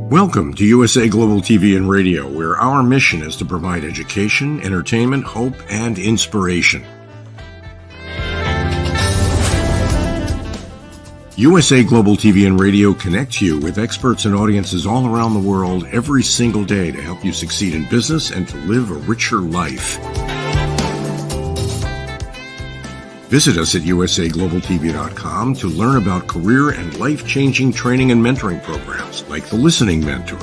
Welcome to USA Global TV and Radio, where our mission is to provide education, entertainment, hope, and inspiration. USA Global TV and Radio connects you with experts and audiences all around the world every single day to help you succeed in business and to live a richer life. Visit us at usaglobaltv.com to learn about career and life-changing training and mentoring programs like the Listening Mentor.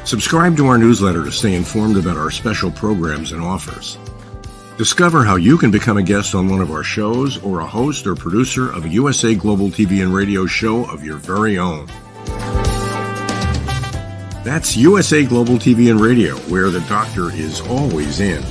Subscribe to our newsletter to stay informed about our special programs and offers. Discover how you can become a guest on one of our shows or a host or producer of a USA Global TV and Radio show of your very own. That's USA Global TV and Radio, where the doctor is always in.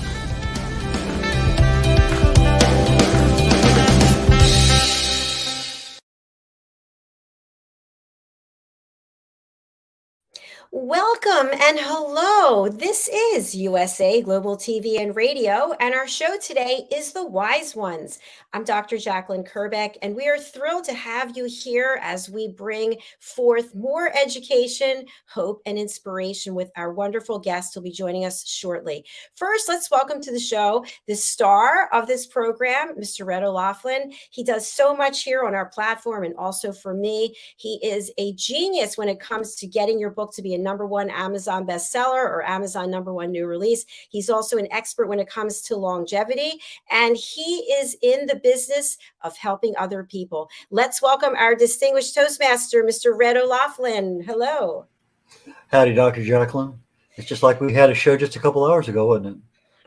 Welcome and hello. This is USA Global TV and Radio, and our show today is The Wise Ones. I'm Dr. JACALYN KERBECK, and we are thrilled to have you here as we bring forth more education, hope, and inspiration with our wonderful guest who'll be joining us shortly. First, let's welcome to the show the star of this program, Mr. red.olaughlin. He does so much here on our platform and also for me. He is a genius when it comes to getting your book to be a #1 Amazon bestseller or Amazon #1 new release. He's also an expert when it comes to longevity, and he is in the business of helping other people. Let's welcome our distinguished Toastmaster, Mr. red.olaughlin. Hello. Howdy, Dr. JACALYN. It's just like we had a show just a couple hours ago, wasn't it?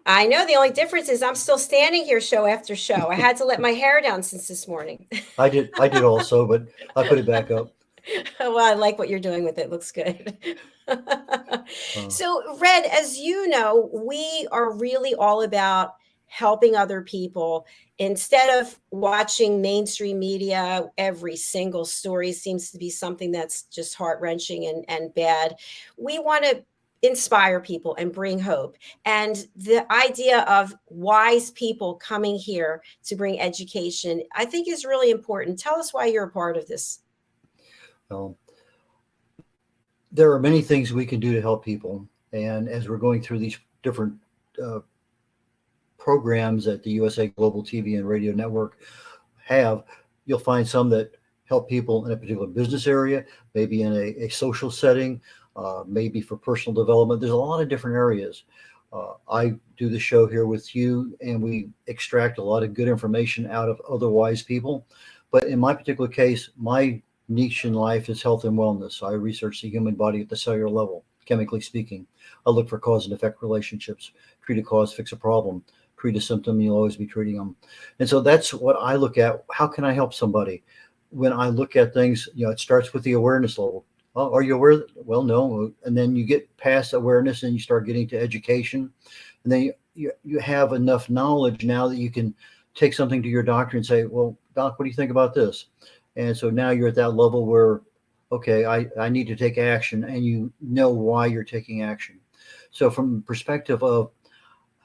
I know. The only difference is I'm still standing here show after show. I had to let my hair down since this morning. I did also, but I put it back up. Well, I like what you're doing with it. Looks good. So, Red, as you know, we are really all about helping other people. Instead of watching mainstream media, every single story seems to be something that's just heart-wrenching and bad. We want to inspire people and bring hope. And the idea of wise people coming here to bring education, I think, is really important. Tell us why you're a part of this. There are many things we can do to help people. And as we're going through these different programs that the USA Global TV and Radio Network have, you'll find some that help people in a particular business area, maybe in a social setting, maybe for personal development. There's a lot of different areas. I do the show here with you, and we extract a lot of good information out of other wise people. But in my particular case, my niche in life is health and wellness. I research the human body at the cellular level, chemically speaking. I look for cause and effect relationships. Treat a cause, fix a problem. Treat a symptom, you'll always be treating them. And so that's what I look at. How can I help somebody? When I look at things, it starts with the awareness level. Oh, are you aware? Well, no. And then you get past awareness and you start getting to education. And then you have enough knowledge now that you can take something to your doctor and say, well, doc, what do you think about this? And so now you're at that level where, okay, I need to take action, and you know why you're taking action. So from the perspective of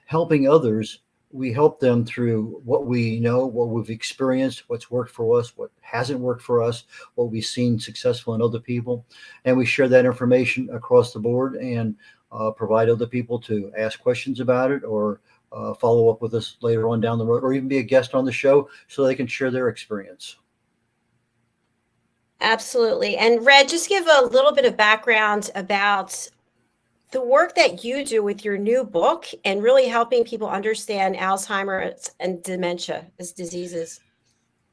helping others, we help them through what we know, what we've experienced, what's worked for us, what hasn't worked for us, what we've seen successful in other people. And we share that information across the board and provide other people to ask questions about it or follow up with us later on down the road, or even be a guest on the show so they can share their experience. Absolutely. And Red, just give a little bit of background about the work that you do with your new book and really helping people understand Alzheimer's and dementia as diseases.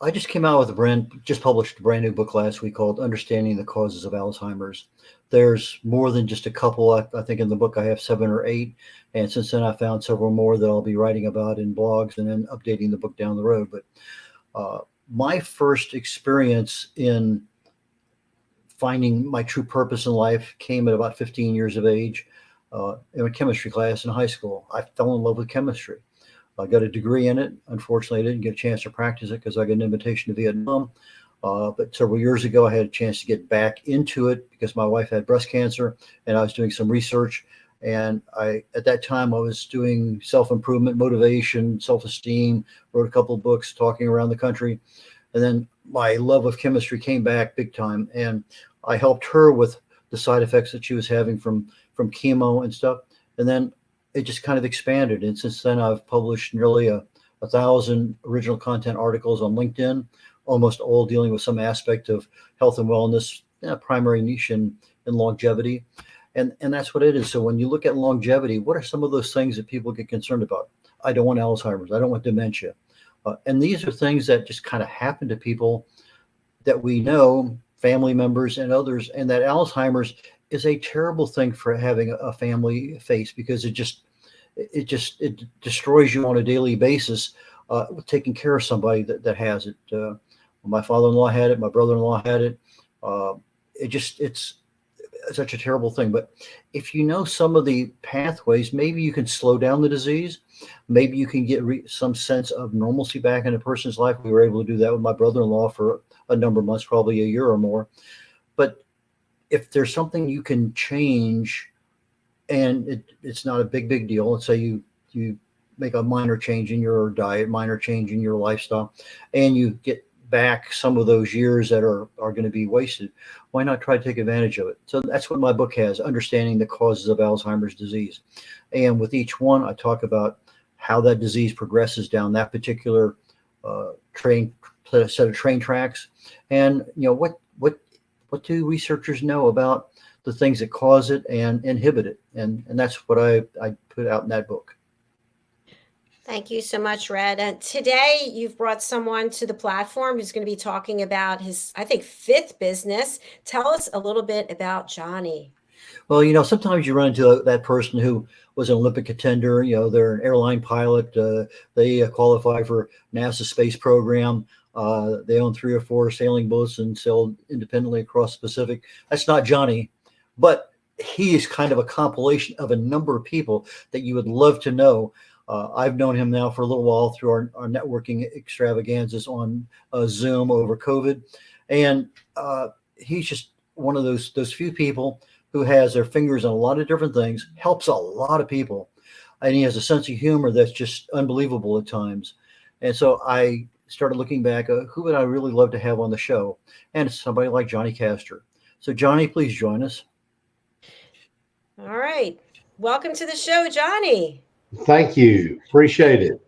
I just published a brand new book last week called Understanding the Causes of Alzheimer's. There's more than just a couple. I think in the book I have 7 or 8. And since then I found several more that I'll be writing about in blogs and then updating the book down the road. But my first experience in finding my true purpose in life came at about 15 years of age in a chemistry class in high school. I fell in love with chemistry. I got a degree in it. Unfortunately, I didn't get a chance to practice it because I got an invitation to Vietnam. But several years ago, I had a chance to get back into it because my wife had breast cancer and I was doing some research. And at that time, I was doing self-improvement, motivation, self-esteem, wrote a couple of books talking around the country. And then my love of chemistry came back big time. And I helped her with the side effects that she was having from chemo and stuff. And then it just kind of expanded. And since then, I've published nearly 1,000 original content articles on LinkedIn, almost all dealing with some aspect of health and wellness, primary niche in longevity. And that's what it is. So when you look at longevity, what are some of those things that people get concerned about? I don't want Alzheimer's. I don't want dementia. And these are things that just kind of happen to people that we know, family members and others, and that Alzheimer's is a terrible thing for having a family face, because it destroys you on a daily basis, taking care of somebody that has it. My father-in-law had it. My brother-in-law had it. It's such a terrible thing. But if you know some of the pathways, maybe you can slow down the disease. Maybe you can get some sense of normalcy back in a person's life. We were able to do that with my brother-in-law for a number of months, probably a year or more. But if there's something you can change, and it's not a big deal, let's say you make a minor change in your diet, minor change in your lifestyle, and you get back some of those years that are going to be wasted, why not try to take advantage of it? So that's what my book has, Understanding the Causes of Alzheimer's Disease. And with each one, I talk about how that disease progresses down that particular set of train tracks. And what do researchers know about the things that cause it and inhibit it? And that's what I put out in that book. Thank you so much, Red. And today you've brought someone to the platform who's going to be talking about his, I think, fifth business. Tell us a little bit about Johnny. Well, sometimes you run into that person who was an Olympic contender. They're an airline pilot. They qualify for NASA space program. They own 3 or 4 sailing boats and sail independently across the Pacific. That's not Johnny, but he is kind of a compilation of a number of people that you would love to know. I've known him now for a little while through our networking extravaganzas on Zoom over COVID. And he's just one of those few people who has their fingers on a lot of different things, helps a lot of people. And he has a sense of humor that's just unbelievable at times. And so I started looking back, who would I really love to have on the show? And it's somebody like Johnny Castor. So Johnny, please join us. All right. Welcome to the show, Johnny. Thank you. Appreciate it.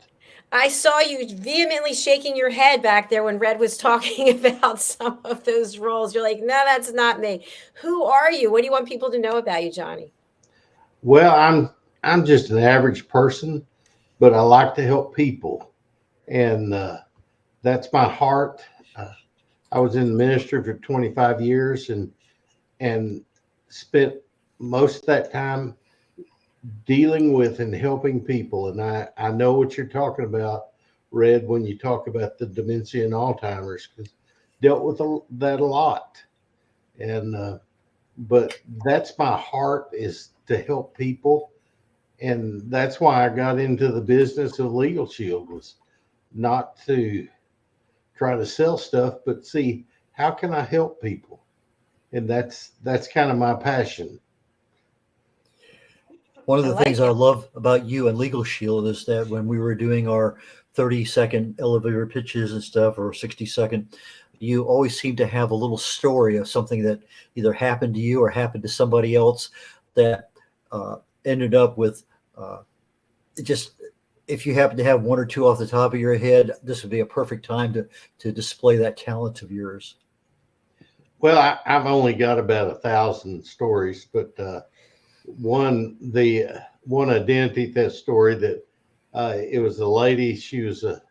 I saw you vehemently shaking your head back there when Red was talking about some of those roles. You're like, no, that's not me. Who are you? What do you want people to know about you, Johnny? Well, I'm just an average person, but I like to help people. And that's my heart. I was in the ministry for 25 years and spent most of that time dealing with and helping people. And I know what you're talking about, Red, when you talk about the dementia and Alzheimer's, because dealt with that a lot. And but that's my heart, is to help people. And that's why I got into the business of LegalShield, was not to try to sell stuff, but see, how can I help people? And that's kind of my passion. One of the things I love about you and LegalShield is that when we were doing our 30-second elevator pitches and stuff, or 60-second, you always seem to have a little story of something that either happened to you or happened to somebody else that ended up with just, if you happen to have one or two off the top of your head, this would be a perfect time to display that talent of yours. Well, I've only got about 1,000 stories, but one identity theft story that it was a lady. She was a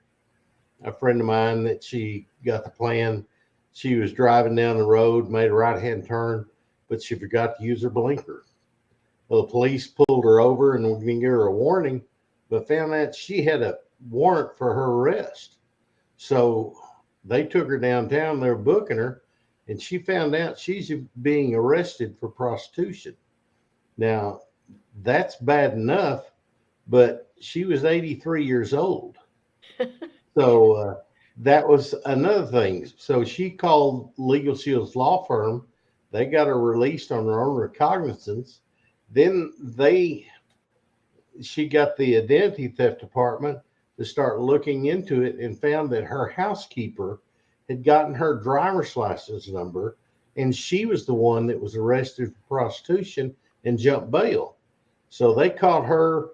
friend of mine that she got the plan. She was driving down the road, made a right-hand turn, but she forgot to use her blinker. Well, the police pulled her over and we didn't give her a warning, but found out she had a warrant for her arrest. So they took her downtown. They were booking her, and she found out she's being arrested for prostitution. Now, that's bad enough, but she was 83 years old. So that was another thing. So she called LegalShield's law firm. They got her released on her own recognizance. Then she got the identity theft department to start looking into it, and found that her housekeeper had gotten her driver's license number and she was the one that was arrested for prostitution and jumped bail. So they caught her,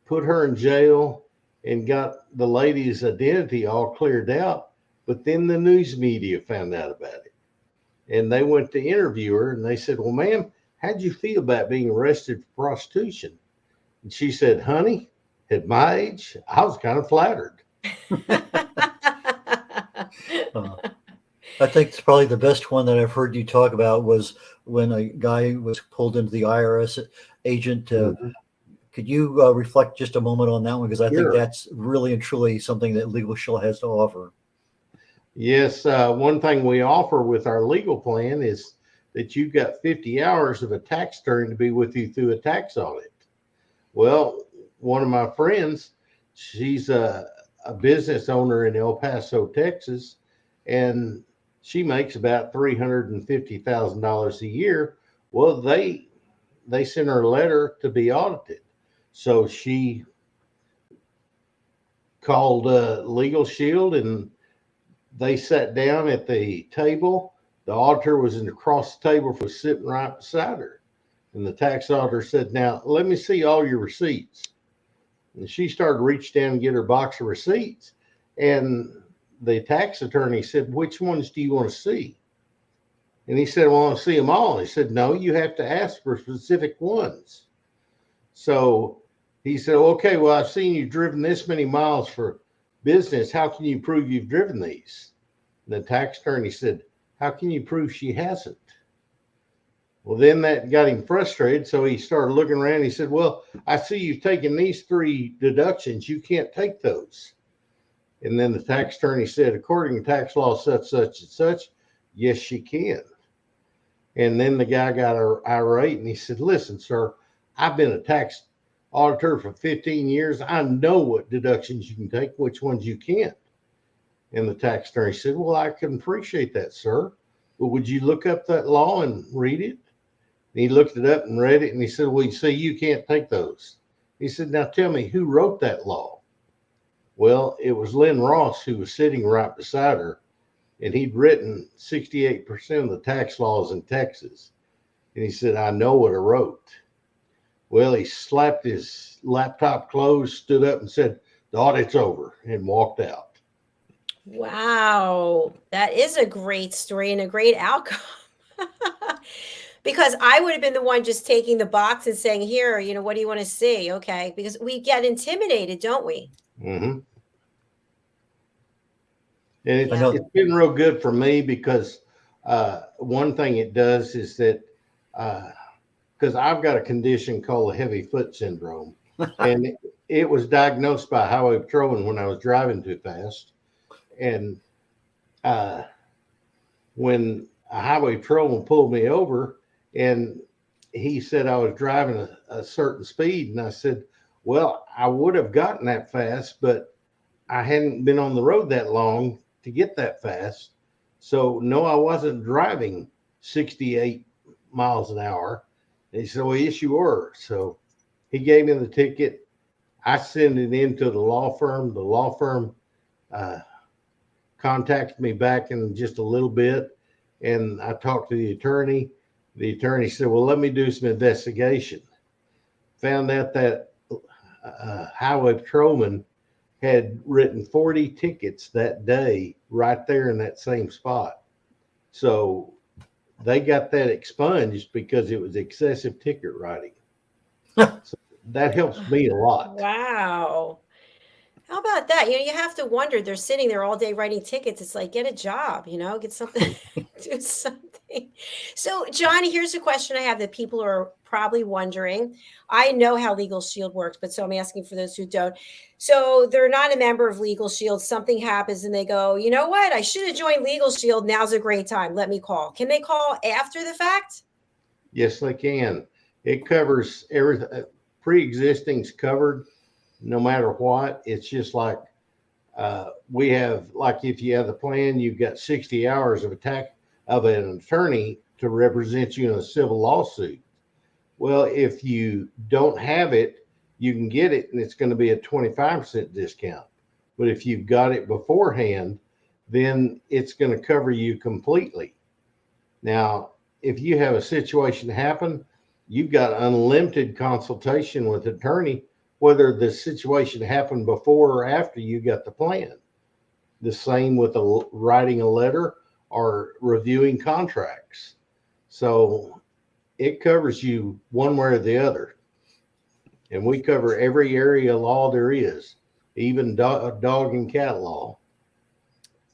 put her in jail, and got the lady's identity all cleared out. But then the news media found out about it. And they went to interview her, and they said, well, ma'am, how'd you feel about being arrested for prostitution? And she said, honey, at my age, I was kind of flattered. I think it's probably the best one that I've heard you talk about was when a guy was pulled into the IRS agent. Could you reflect just a moment on that one? Because I think that's really and truly something that LegalShield has to offer. Yes. One thing we offer with our legal plan is that you've got 50 hours of a tax attorney to be with you through a tax audit. Well, one of my friends, she's a business owner in El Paso, Texas, and she makes about $350,000 a year. Well, they sent her a letter to be audited. So she called LegalShield, and they sat down at the table. The auditor was across the table, was sitting right beside her. And the tax auditor said, now, let me see all your receipts. And she started to reach down and get her box of receipts. And the tax attorney said, which ones do you want to see? And he said, well, I want to see them all. And he said, no, you have to ask for specific ones. So he said, okay, well, I've seen you driven this many miles for business. How can you prove you've driven these? And the tax attorney said, how can you prove she hasn't? Well, then that got him frustrated. So he started looking around. He said, well, I see you've taken these 3 deductions. You can't take those. And then the tax attorney said, according to tax law, such, such, and such, yes, she can. And then the guy got irate, and he said, listen, sir, I've been a tax auditor for 15 years. I know what deductions you can take, which ones you can't. And the tax attorney said, well, I can appreciate that, sir. But would you look up that law and read it? And he looked it up and read it, and he said, well, you say you can't take those. He said, now tell me, who wrote that law? Well, it was Lynn Ross, who was sitting right beside her, and he'd written 68% of the tax laws in Texas. And he said, I know what I wrote. Well, he slapped his laptop closed, stood up and said, the audit's over, and walked out. Wow. That is a great story and a great outcome. Because I would have been the one just taking the box and saying, here, what do you want to see? Okay. Because we get intimidated, don't we? Mm-hmm. And it's been real good for me because one thing it does is that because I've got a condition called the heavy foot syndrome, and it was diagnosed by highway patrolman when I was driving too fast. And when a highway patrolman pulled me over, and he said I was driving a certain speed, and I said, well, I would have gotten that fast, but I hadn't been on the road that long to get that fast. So no, I wasn't driving 68 miles an hour. And he said, well, yes, you were. So he gave me the ticket. I sent it in to the law firm. The law firm contacted me back in just a little bit, and I talked to the attorney. The attorney said, well, let me do some investigation. Found out that highway patrolman had written 40 tickets that day right there in that same spot. So they got that expunged because it was excessive ticket writing. So that helps me a lot. Wow. How about that? You have to wonder, they're sitting there all day writing tickets. It's like, get a job, get something, do something. So, Johnny, here's a question I have that people are probably wondering. I know how LegalShield works, but so I'm asking for those who don't. So they're not a member of LegalShield. Something happens and they go, you know what? I should have joined LegalShield. Now's a great time. Let me call. Can they call after the fact? Yes, they can. It covers everything. Pre-existing's covered. No matter what, it's just like we have, like if you have the plan, you've got 60 hours of an attorney to represent you in a civil lawsuit. Well, if you don't have it, you can get it, and it's going to be a 25% discount. But if you've got it beforehand, then it's going to cover you completely. Now, if you have a situation happen, you've got unlimited consultation with the attorney, whether the situation happened before or after you got the plan. The same with writing a letter or reviewing contracts. So it covers you one way or the other. And we cover every area of law there is, even dog and cat law.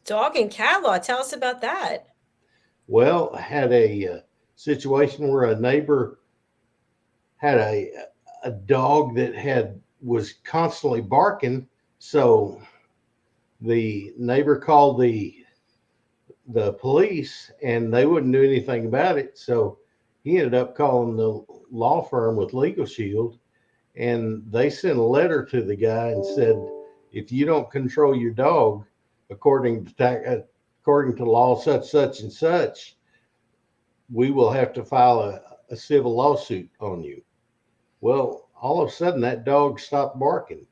Dog and cat law. Tell us about that. Well, I had a situation where a neighbor had a dog that was constantly barking. So the neighbor called the police, and they wouldn't do anything about it. So he ended up calling the law firm with LegalShield, and they sent a letter to the guy and said, if you don't control your dog according to law such and such, we will have to file a civil lawsuit on you. Well, all of a sudden that dog stopped barking.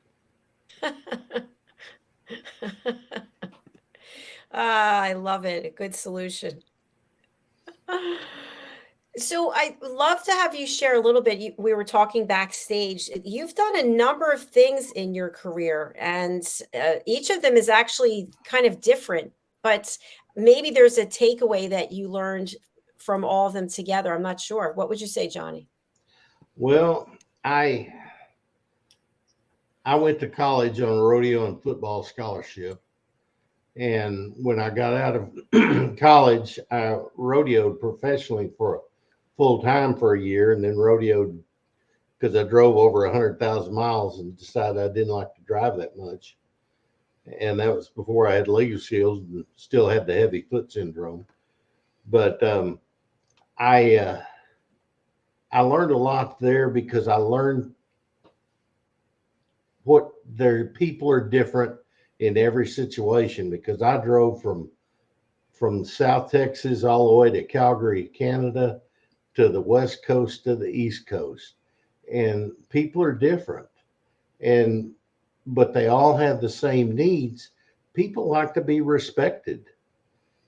I love it. A good solution. So I'd love to have you share a little bit. We were talking backstage. You've done a number of things in your career, and each of them is actually kind of different. But maybe there's a takeaway that you learned from all of them together. I'm not sure. What would you say, Johnny? Well, I went to college on a rodeo and football scholarship. And when I got out of college, I rodeoed professionally for full time for a year, and then rodeoed because I drove over 100,000 miles and decided I didn't like to drive that much. And that was before I had LegalShield and still had the heavy foot syndrome. But I learned a lot there because I learned what their people are different in every situation, because I drove from South Texas all the way to Calgary, Canada, to the West Coast to the East Coast. And people are different, but they all have the same needs. People like to be respected,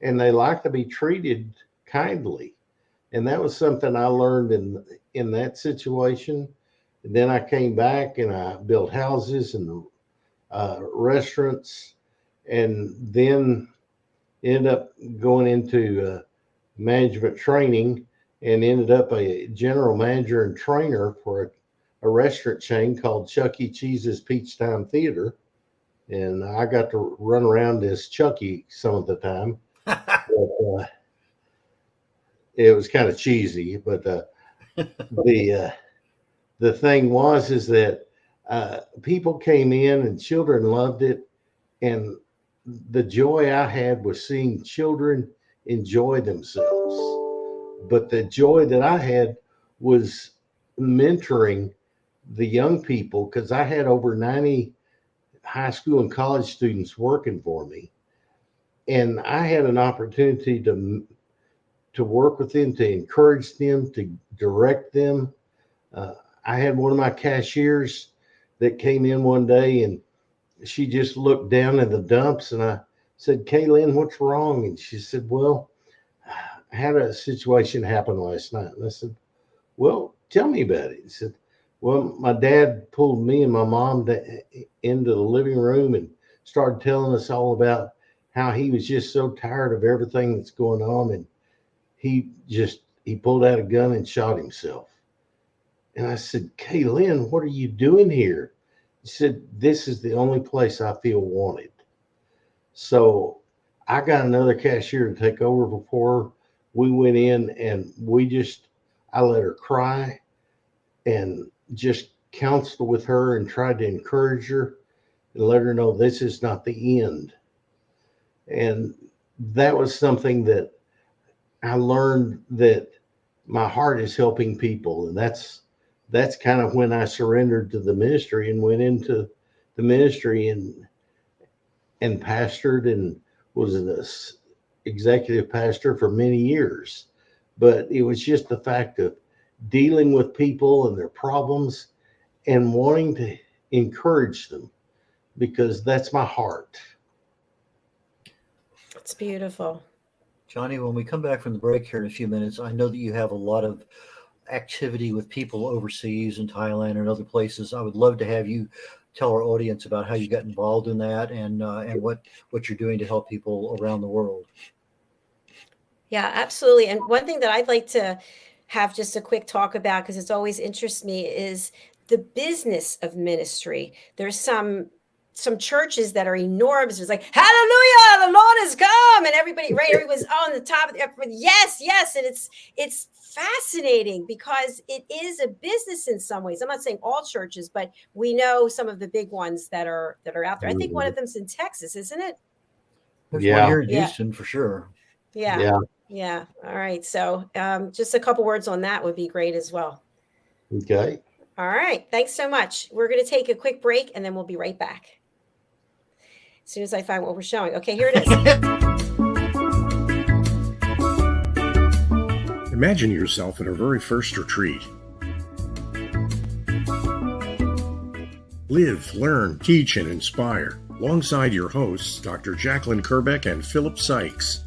and they like to be treated kindly. And that was something I learned in that situation. And then I came back and I built houses and restaurants, and then ended up going into management training, and ended up a general manager and trainer for a restaurant chain called Chuck E. Cheese's Peach Time Theater. And I got to run around as Chucky some of the time. But, it was kind of cheesy, but the thing is that people came in and children loved it, and the joy I had was seeing children enjoy themselves. But the joy that I had was mentoring the young people, because I had over 90 high school and college students working for me, and I had an opportunity to work with them, to encourage them, to direct them. I had one of my cashiers that came in one day, and she just looked down in the dumps, and I said, "KERBECK, what's wrong?" And she said, "Well, I had a situation happen last night." And I said, "Well, tell me about it." He said, "Well, my dad pulled me and my mom into the living room and started telling us all about how he was just so tired of everything that's going on. And he pulled out a gun and shot himself." And I said, "KERBECK, what are you doing here?" He said, "This is the only place I feel wanted." So I got another cashier to take over before we went in, and I let her cry and just counseled with her and tried to encourage her and let her know this is not the end. And that was something that I learned, that my heart is helping people. And that's kind of when I surrendered to the ministry and went into the ministry and pastored, and was an executive pastor for many years. But it was just the fact of dealing with people and their problems and wanting to encourage them, because that's my heart. It's beautiful. Johnny, when we come back from the break here in a few minutes, I know that you have a lot of activity with people overseas in Thailand and other places. I would love to have you tell our audience about how you got involved in that and what you're doing to help people around the world. Yeah, absolutely. And one thing that I'd like to have just a quick talk about, because it's always interests me, is the business of ministry. There's some churches that are enormous. It's like, hallelujah, the Lord has come, and everybody, right? Everyone's on the top of the, yes, yes. And it's fascinating because it is a business in some ways. I'm not saying all churches, but we know some of the big ones that are out there. I think one of them's in Texas, isn't it? There's Yeah. one here in Yeah. Houston for sure. Yeah. Yeah. Yeah. All right. So just a couple words on that would be great as well. Okay. All right. Thanks so much. We're going to take a quick break and then we'll be right back. As soon as I find what we're showing. Okay, here it is. Imagine yourself at our very first retreat. Live, learn, teach, and inspire alongside your hosts, Dr. JACALYN KERBECK and Philip Sykes.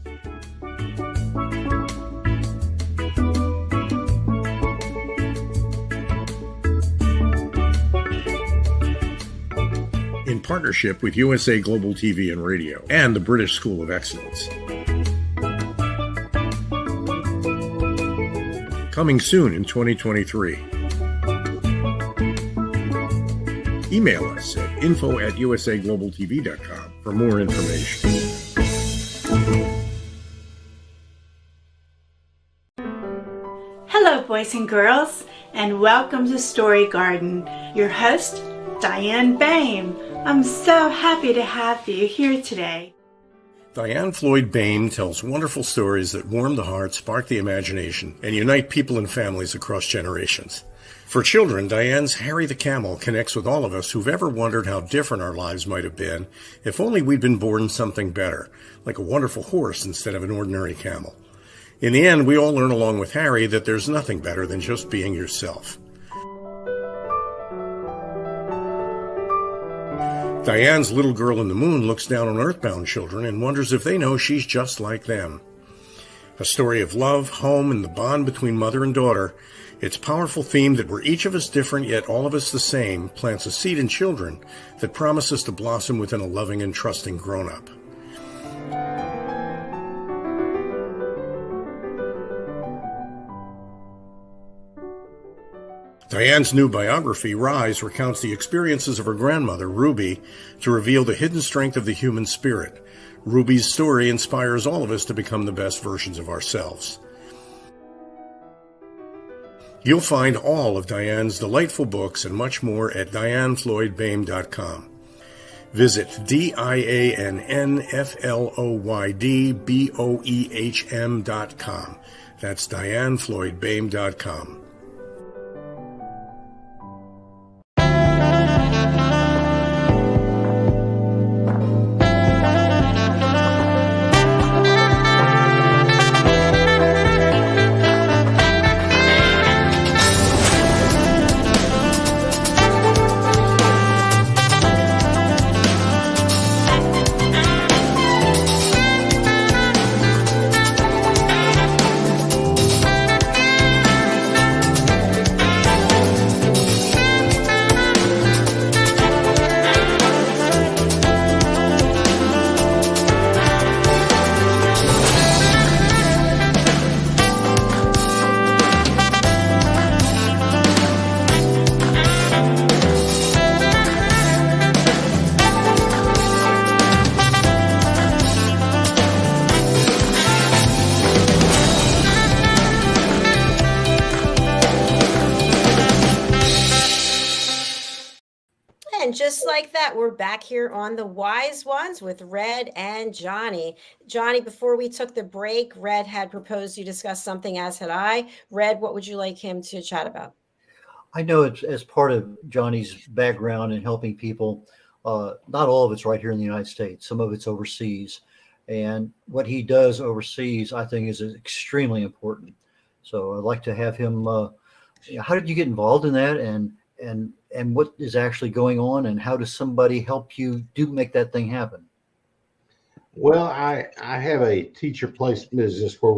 In partnership with USA Global TV and Radio and the British School of Excellence. Coming soon in 2023. Email us at info@usaglobaltv.com for more information. Hello, boys and girls, and welcome to Story Garden. Your host, Diane Boehm. I'm so happy to have you here today. Diane Floyd Boehm tells wonderful stories that warm the heart, spark the imagination, and unite people and families across generations. For children, Diane's Harry the Camel connects with all of us who've ever wondered how different our lives might have been if only we'd been born something better, like a wonderful horse instead of an ordinary camel. In the end, we all learn along with Harry that there's nothing better than just being yourself. Diane's Little Girl in the Moon looks down on earthbound children and wonders if they know she's just like them. A story of love, home, and the bond between mother and daughter, its powerful theme that we're each of us different yet all of us the same plants a seed in children that promises to blossom within a loving and trusting grown-up. Diane's new biography, Rise, recounts the experiences of her grandmother, Ruby, to reveal the hidden strength of the human spirit. Ruby's story inspires all of us to become the best versions of ourselves. You'll find all of Diane's delightful books and much more at dianefloydboehm.com. Visit dianefloydboehm.com. That's dianefloydboehm.com. And just like that, we're back here on The Wise Ones with Red and Johnny. Johnny, before we took the break, Red had proposed you discuss something, as had I. Red, what would you like him to chat about? I know it's as part of Johnny's background in helping people. Not all of it's right here in the United States. Some of it's overseas. And what he does overseas, I think, is extremely important. So I'd like to have him. How did you get involved in that? And what is actually going on? And how does somebody help you make that thing happen? Well, I have a teacher placement business where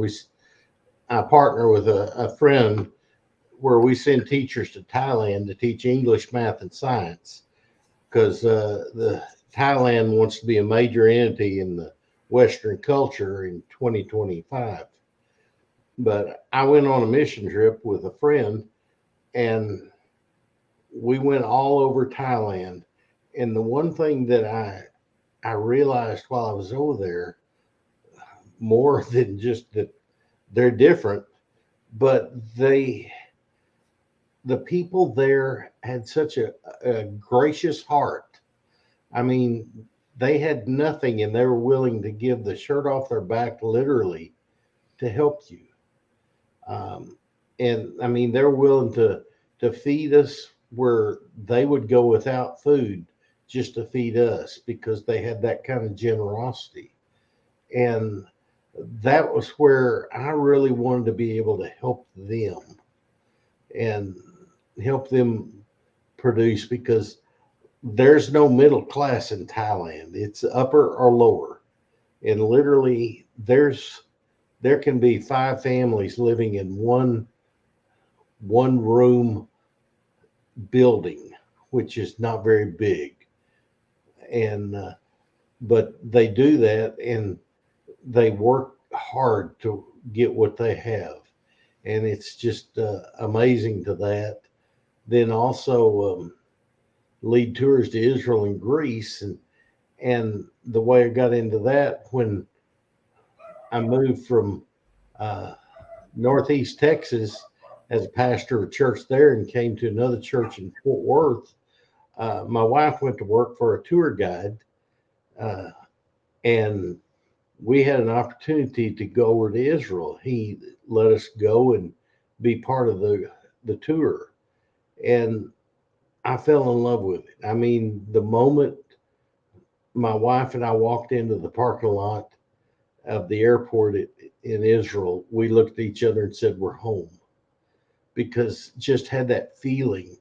I partner with a friend where we send teachers to Thailand to teach English, math, and science because the Thailand wants to be a major entity in the Western culture in 2025. But I went on a mission trip with a friend, and we went all over Thailand. And the one thing that I realized while I was over there, more than just that they're different, but the people there had such a gracious heart. I mean, they had nothing and they were willing to give the shirt off their back literally to help you. And I mean, they're willing to feed us where they would go without food just to feed us because they had that kind of generosity. And that was where I really wanted to be able to help them and help them produce because there's no middle class in Thailand. It's upper or lower. And literally there can be 5 families living in one room building, which is not very big. And but they do that and they work hard to get what they have. And it's just amazing to that. Then also lead tours to Israel and Greece. And the way I got into that when I moved from Northeast Texas as a pastor of a church there and came to another church in Fort Worth. My wife went to work for a tour guide, and we had an opportunity to go over to Israel. He let us go and be part of the tour, and I fell in love with it. I mean, the moment my wife and I walked into the parking lot of the airport in Israel, we looked at each other and said, "We're home," because just had that feeling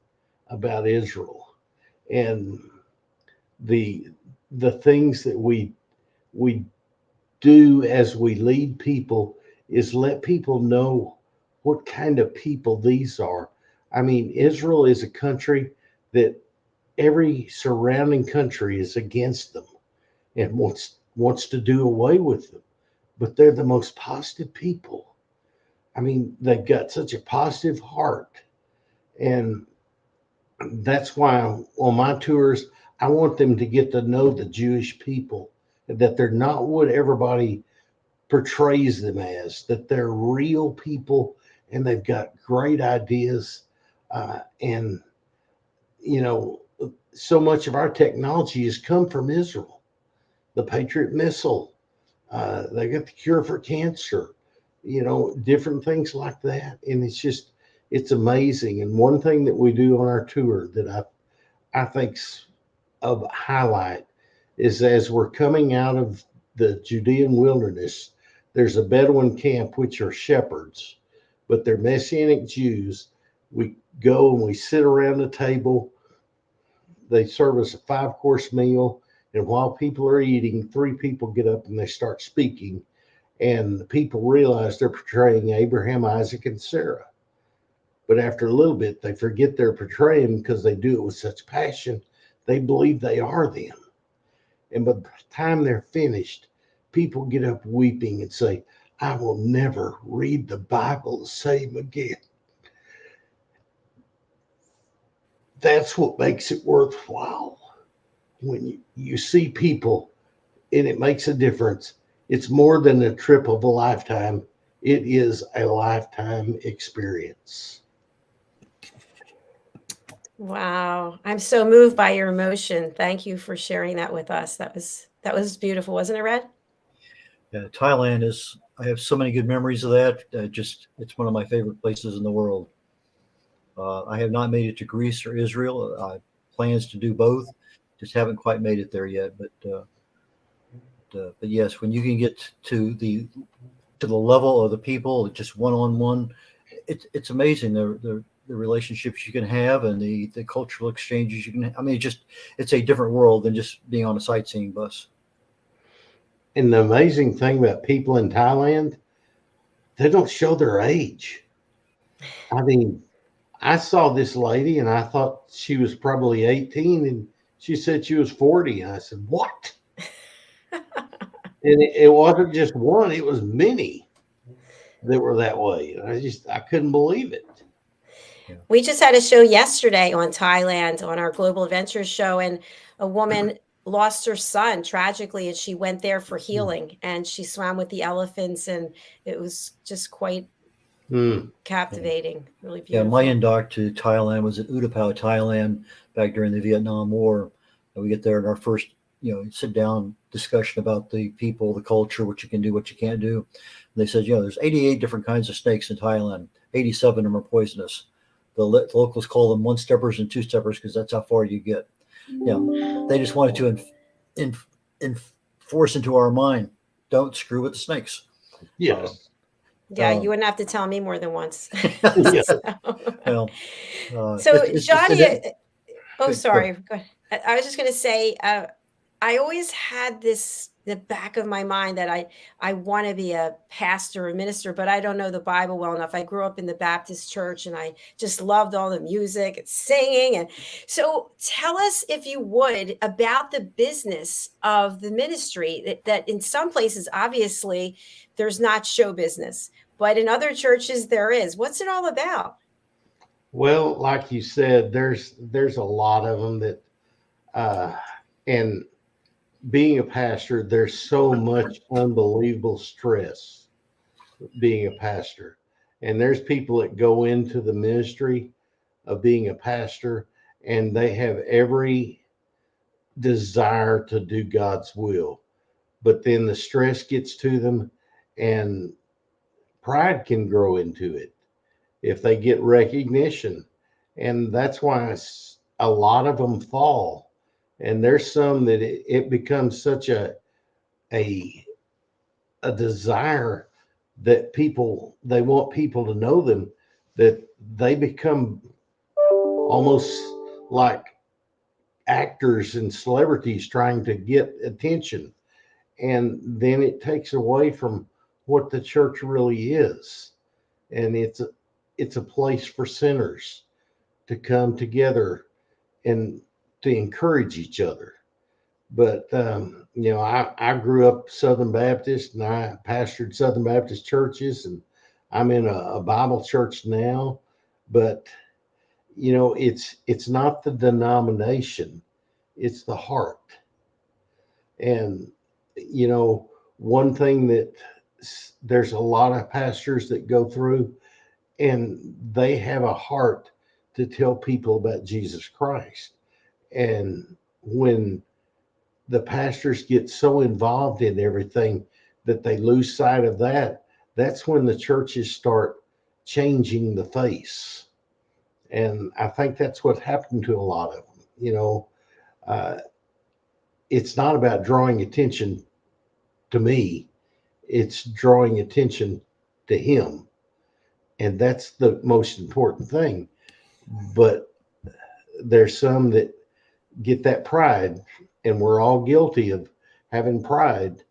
about Israel and the things that we do as we lead people is let people know what kind of people these are. I mean, Israel is a country that every surrounding country is against them and wants to do away with them, but they're the most positive people. I mean, they've got such a positive heart. And that's why on my tours, I want them to get to know the Jewish people, that they're not what everybody portrays them as, that they're real people and they've got great ideas. And, you know, so much of our technology has come from Israel. The Patriot missile, they got the cure for cancer, you know, different things like that. And it's amazing. And one thing that we do on our tour that I think's of highlight is as we're coming out of the Judean wilderness, there's a Bedouin camp, which are shepherds, but they're Messianic Jews. We go and we sit around the table. They serve us a 5-course meal. And while people are eating, 3 people get up and they start speaking. And the people realize they're portraying Abraham, Isaac, and Sarah. But after a little bit, they forget they're portraying because they do it with such passion. They believe they are them. And by the time they're finished, people get up weeping and say, "I will never read the Bible the same again." That's what makes it worthwhile. When you see people and it makes a difference, it's more than a trip of a lifetime. It is a lifetime experience. Wow. I'm so moved by your emotion. Thank you for sharing that with us. That was beautiful, wasn't it, Red? Yeah, Thailand is, I have so many good memories of that. It's one of my favorite places in the world. I have not made it to Greece or Israel. Plans to do both, just haven't quite made it there yet. But yes, when you can get to the level of the people, just one-on-one, it's amazing the relationships you can have and the cultural exchanges you can. I mean, it's a different world than just being on a sightseeing bus. And the amazing thing about people in Thailand, they don't show their age. I mean, I saw this lady and I thought she was probably 18 and she said she was 40. And I said, what? And it wasn't just one, it was many that were that way. And I couldn't believe it. We just had a show yesterday on Thailand on our Global Adventures show, and a woman lost her son tragically, and she went there for healing, and she swam with the elephants, and it was just quite captivating, really beautiful. Yeah, my induct to Thailand was at Utapao, Thailand, back during the Vietnam War. And we get there in our first, sit down discussion about the people, the culture, what you can do, what you can't do. And they said, there's 88 different kinds of snakes in Thailand. 87 of them are poisonous. The locals call them one-steppers and two-steppers because that's how far you get. They just wanted to enforce into our mind, don't screw with the snakes. Yes. You wouldn't have to tell me more than once. Johnny, sorry. Go ahead. I was just going to say, I always had this in the back of my mind that I want to be a pastor or minister, but I don't know the Bible well enough. I grew up in the Baptist church and I just loved all the music and singing. And so tell us, if you would, about the business of the ministry that in some places, obviously, there's not show business, but in other churches there is. What's it all about? Well, like you said, there's a lot of them that, and being a pastor, there's so much unbelievable stress being a pastor. And there's people that go into the ministry of being a pastor and they have every desire to do God's will. But then the stress gets to them and pride can grow into it if they get recognition. And that's why a lot of them fall. And there's some that it becomes such a desire that they want people to know them, that they become almost like actors and celebrities trying to get attention. And then it takes away from what the church really is. And it's a place for sinners to come together and to encourage each other. But, I grew up Southern Baptist and I pastored Southern Baptist churches, and I'm in a Bible church now, but, it's not the denomination, it's the heart. And, one thing that there's a lot of pastors that go through, and they have a heart to tell people about Jesus Christ. And when the pastors get so involved in everything that they lose sight of that, that's when the churches start changing the face. And I think that's what happened to a lot of them. It's not about drawing attention to me, it's drawing attention to him. And that's the most important thing. But there's some that get that pride, and we're all guilty of having pride.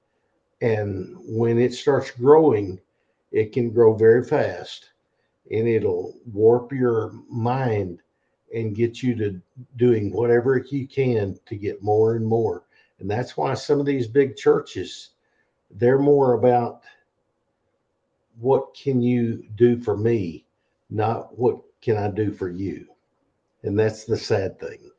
And when it starts growing, it can grow very fast, and it'll warp your mind and get you to doing whatever you can to get more and more. And that's why some of these big churches, they're more about what can you do for me, not what can I do for you. And that's the sad thing.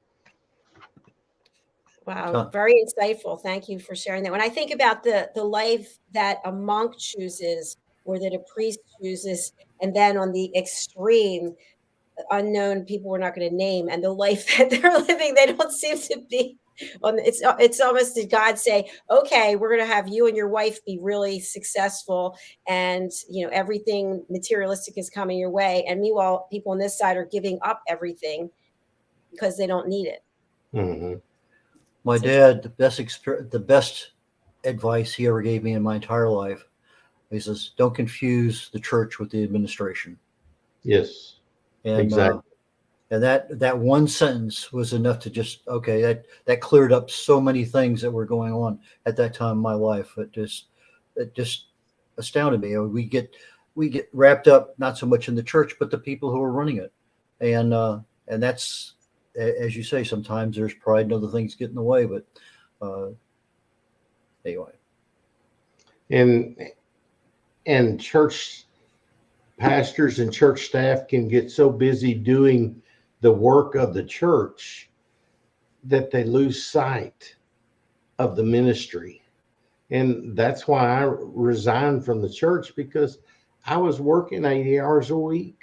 Wow, very insightful. Thank you for sharing that. When I think about the life that a monk chooses or that a priest chooses, and then on the extreme, unknown people we're not going to name, and the life that they're living, they don't seem to be on. It's almost, did God say, okay, we're going to have you and your wife be really successful, and everything materialistic is coming your way, and meanwhile people on this side are giving up everything because they don't need it. Mm-hmm. My dad, the best advice he ever gave me in my entire life, he says, don't confuse the church with the administration. Yes, And exactly. And that one sentence was enough to just, okay, that cleared up so many things that were going on at that time in my life. It just astounded me. We get wrapped up not so much in the church, but the people who are running it, and that's, as you say, sometimes there's pride and other things get in the way. But anyway, and church pastors and church staff can get so busy doing the work of the church that they lose sight of the ministry. And that's why I resigned from the church, because I was working 80 hours a week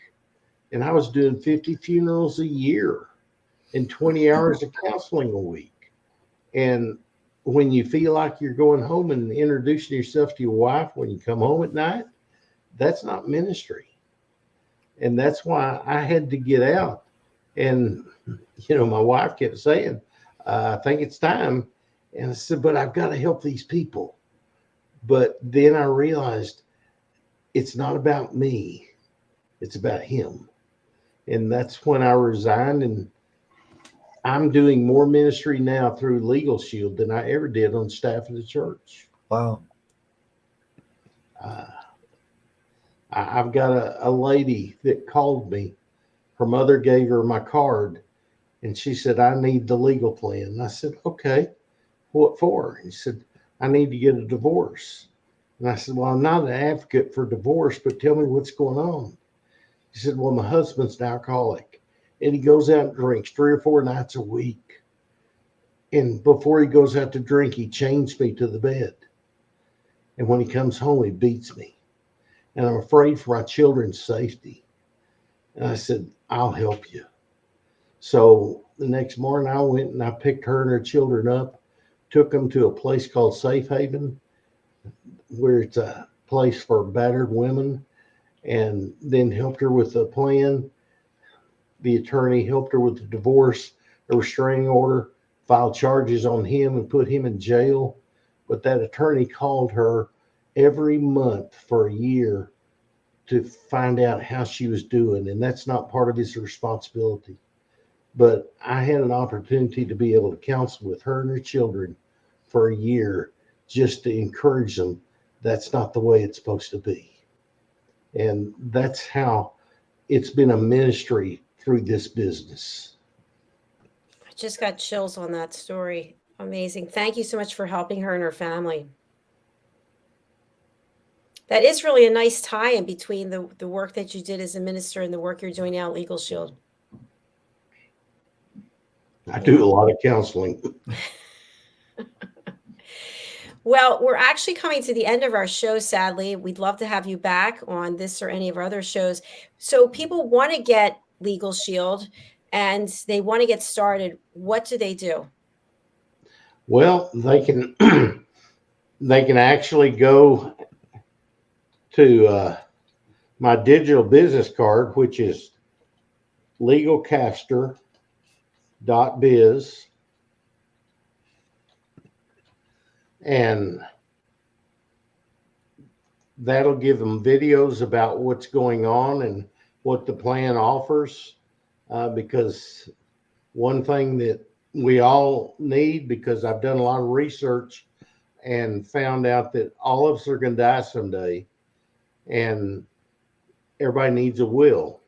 and I was doing 50 funerals a year and 20 hours of counseling a week. And when you feel like you're going home and introducing yourself to your wife when you come home at night, that's not ministry. And that's why I had to get out. And, my wife kept saying, I think it's time. And I said, but I've got to help these people. But then I realized it's not about me. It's about him. And that's when I resigned. And I'm doing more ministry now through LegalShield than I ever did on staff of the church. wow. I've got a lady that called me. Her mother gave her my card, and she said, I need the legal plan. And I said, okay, what for? He said, I need to get a divorce. And I said, well, I'm not an advocate for divorce, but tell me what's going on. He said, well, my husband's an alcoholic, and he goes out and drinks 3 or 4 nights a week. And before he goes out to drink, he chains me to the bed. And when he comes home, he beats me. And I'm afraid for my children's safety. And I said, I'll help you. So the next morning I went and I picked her and her children up, took them to a place called Safe Haven, where it's a place for battered women, and then helped her with the plan. The attorney helped her with the divorce, a restraining order, filed charges on him and put him in jail. But that attorney called her every month for a year to find out how she was doing. And that's not part of his responsibility. But I had an opportunity to be able to counsel with her and her children for a year, just to encourage them. That's not the way it's supposed to be. And that's how it's been a ministry through this business. I just got chills on that story. Amazing. Thank you so much for helping her and her family. That is really a nice tie-in between the work that you did as a minister and the work you're doing now at LegalShield. I do a lot of counseling. Well, we're actually coming to the end of our show, sadly. We'd love to have you back on this or any of our other shows. So people want to get LegalShield and they want to get started. What do they do? Well, they can they can actually go to my digital business card, which is legalcastor.biz, and that'll give them videos about what's going on and what the plan offers. Because one thing that we all need, because I've done a lot of research and found out that all of us are going to die someday, and everybody needs a will.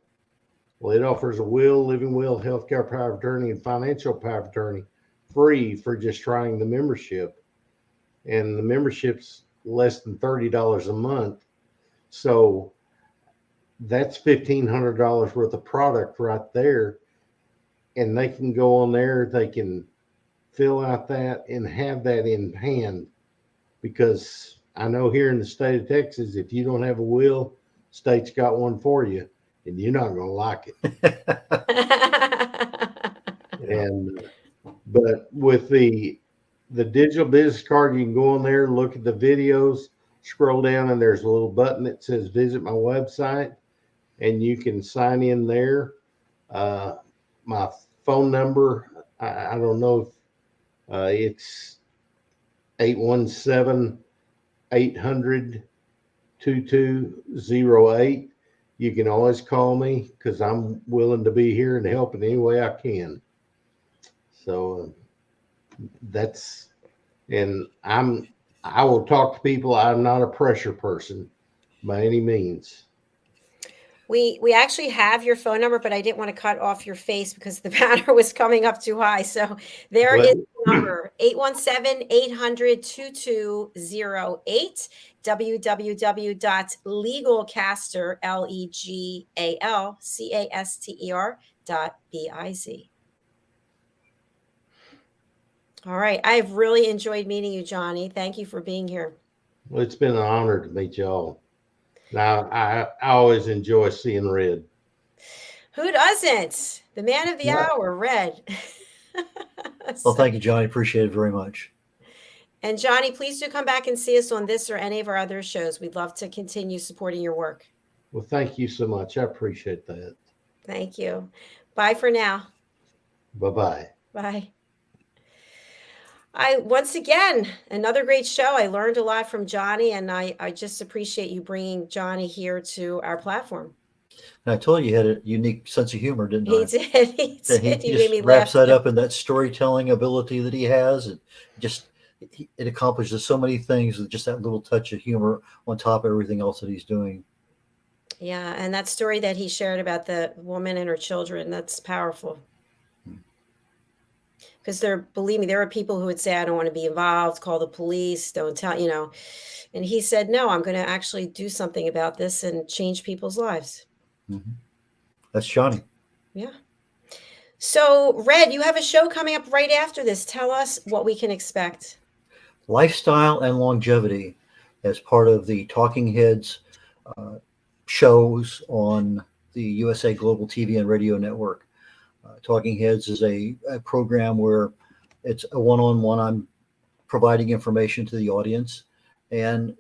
Well, it offers a will, living will, healthcare power of attorney, and financial power of attorney free for just trying the membership. And the membership's less than $30 a month. So that's $1,500 worth of product right there. And they can go on there, they can fill out that and have that in hand. Because I know here in the state of Texas, if you don't have a will, state's got one for you, and you're not going to like it. But with the digital business card, you can go on there, look at the videos, scroll down, and there's a little button that says visit my website, and you can sign in there. My phone number, I don't know if it's 817-800-2208. you can always call me because I'm willing to be here and help in any way I can. So that's, and I will talk to people. I'm not a pressure person by any means. We actually have your phone number, but I didn't want to cut off your face because the banner was coming up too high. So there is the number, 817-800-2208, www.legalcaster, legalcaster.biz. All right. I've really enjoyed meeting you, Johnny. Thank you for being here. Well, it's been an honor to meet y'all. Now, I always enjoy seeing Red. Who doesn't? The man of the hour, Red. Well, thank you, Johnny. Appreciate it very much. And Johnny, please do come back and see us on this or any of our other shows. We'd love to continue supporting your work. Well, thank you so much. I appreciate that. Thank you. Bye for now. Bye-bye. Bye. Once again, another great show. I learned a lot from Johnny, and I just appreciate you bringing Johnny here to our platform. And I told you he had a unique sense of humor, didn't I? He did. He He made me just wraps laugh. that up in that storytelling ability that he has. It accomplishes so many things with just that little touch of humor on top of everything else that he's doing. Yeah, and that story that he shared about the woman and her children, that's powerful. Because believe me, there are people who would say, I don't want to be involved, call the police, don't tell, And he said, no, I'm going to actually do something about this and change people's lives. Mm-hmm. That's Johnny. Yeah. So, Red, you have a show coming up right after this. Tell us what we can expect. Lifestyle and longevity as part of the Talking Heads shows on the USA Global TV and Radio Network. Talking Heads is a program where it's a one-on-one. I'm providing information to the audience, and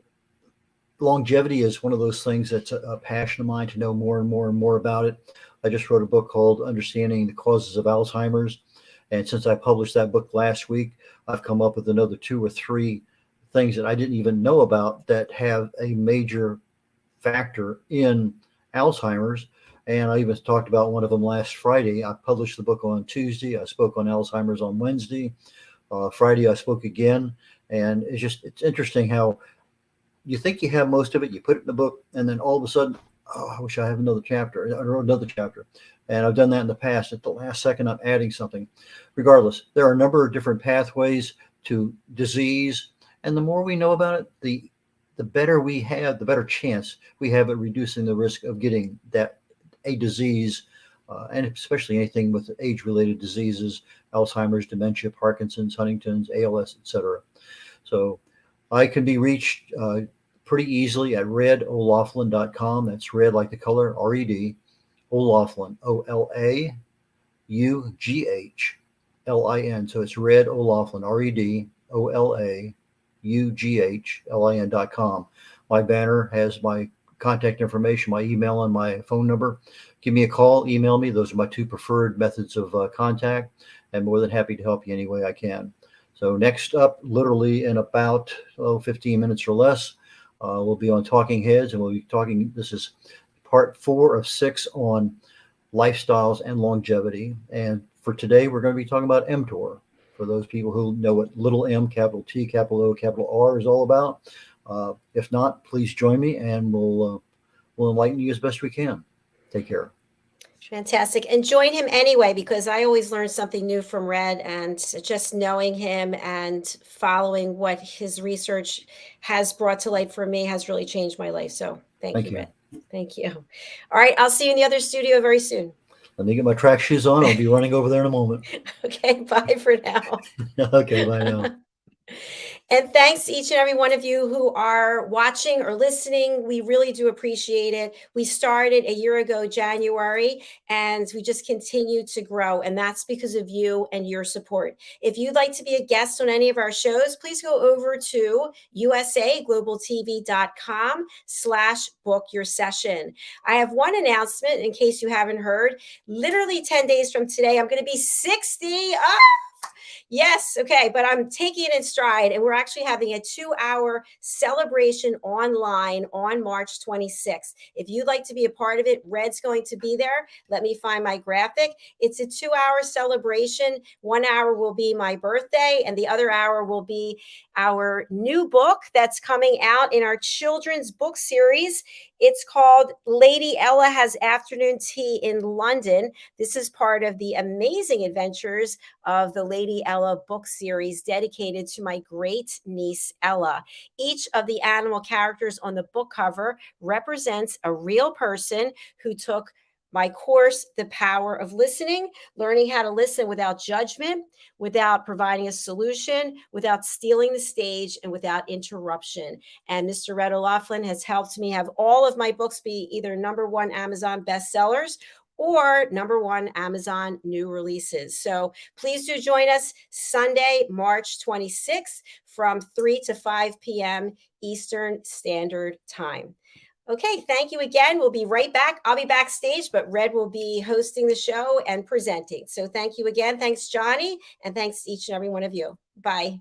longevity is one of those things that's a passion of mine to know more and more and more about it. I just wrote a book called Understanding the Causes of Alzheimer's, and since I published that book last week, I've come up with another 2 or 3 things that I didn't even know about that have a major factor in Alzheimer's. And I even talked about one of them last Friday. I published the book on Tuesday. I spoke on Alzheimer's on Wednesday. Friday, I spoke again. And it's interesting how you think you have most of it. You put it in the book, and then all of a sudden, I wish I have another chapter. I wrote another chapter. And I've done that in the past. At the last second, I'm adding something. Regardless, there are a number of different pathways to disease. And the more we know about it, the better we have, the better chance we have at reducing the risk of getting a disease, and especially anything with age-related diseases, Alzheimer's, dementia, Parkinson's, Huntington's, ALS, etc. So I can be reached pretty easily at red.olaughlin.com. That's red like the color, R-E-D, O'Laughlin, O-L-A-U-G-H-L-I-N. So it's Red O'Laughlin, RED-OLAUGHLIN.com. My banner has my contact information, my email, and my phone number. Give me a call, email me. Those are my 2 preferred methods of contact. I'm more than happy to help you any way I can. So next up, literally in about 15 minutes or less, we'll be on Talking Heads, and we'll be talking, this is part 4 of 6 on lifestyles and longevity. And for today, we're going to be talking about mTOR. For those people who know what little m, capital T, capital O, capital R is all about. If not, please join me, and we'll enlighten you as best we can. Take care. Fantastic. And join him anyway, because I always learn something new from Red, and just knowing him and following what his research has brought to light for me has really changed my life. So thank you, Red. Thank you. All right. I'll see you in the other studio very soon. Let me get my track shoes on. I'll be running over there in a moment. Okay. Bye for now. Okay. Bye now. And thanks to each and every one of you who are watching or listening. We really do appreciate it. We started a year ago, January, and we just continue to grow. And that's because of you and your support. If you'd like to be a guest on any of our shows, please go over to usaglobaltv.com/book your session. I have one announcement in case you haven't heard. Literally 10 days from today, I'm going to be 60. Yes. Okay. But I'm taking it in stride, and we're actually having a 2-hour celebration online on March 26th. If you'd like to be a part of it, Red's going to be there. Let me find my graphic. It's a 2-hour celebration. 1 hour will be my birthday, and the other hour will be our new book that's coming out in our children's book series. It's called Lady Ella Has Afternoon Tea in London. This is part of the amazing adventures of the Lady Ella book series dedicated to my great niece, Ella. Each of the animal characters on the book cover represents a real person who took my course, The Power of Listening, learning how to listen without judgment, without providing a solution, without stealing the stage, and without interruption. And Mr. Red O'Laughlin has helped me have all of my books be either #1 Amazon bestsellers or #1 Amazon new releases. So please do join us Sunday, March 26th from 3 to 5 p.m. Eastern Standard Time. Okay, thank you again. We'll be right back. I'll be backstage, but Red will be hosting the show and presenting. So thank you again. Thanks, Johnny, and thanks to each and every one of you. Bye.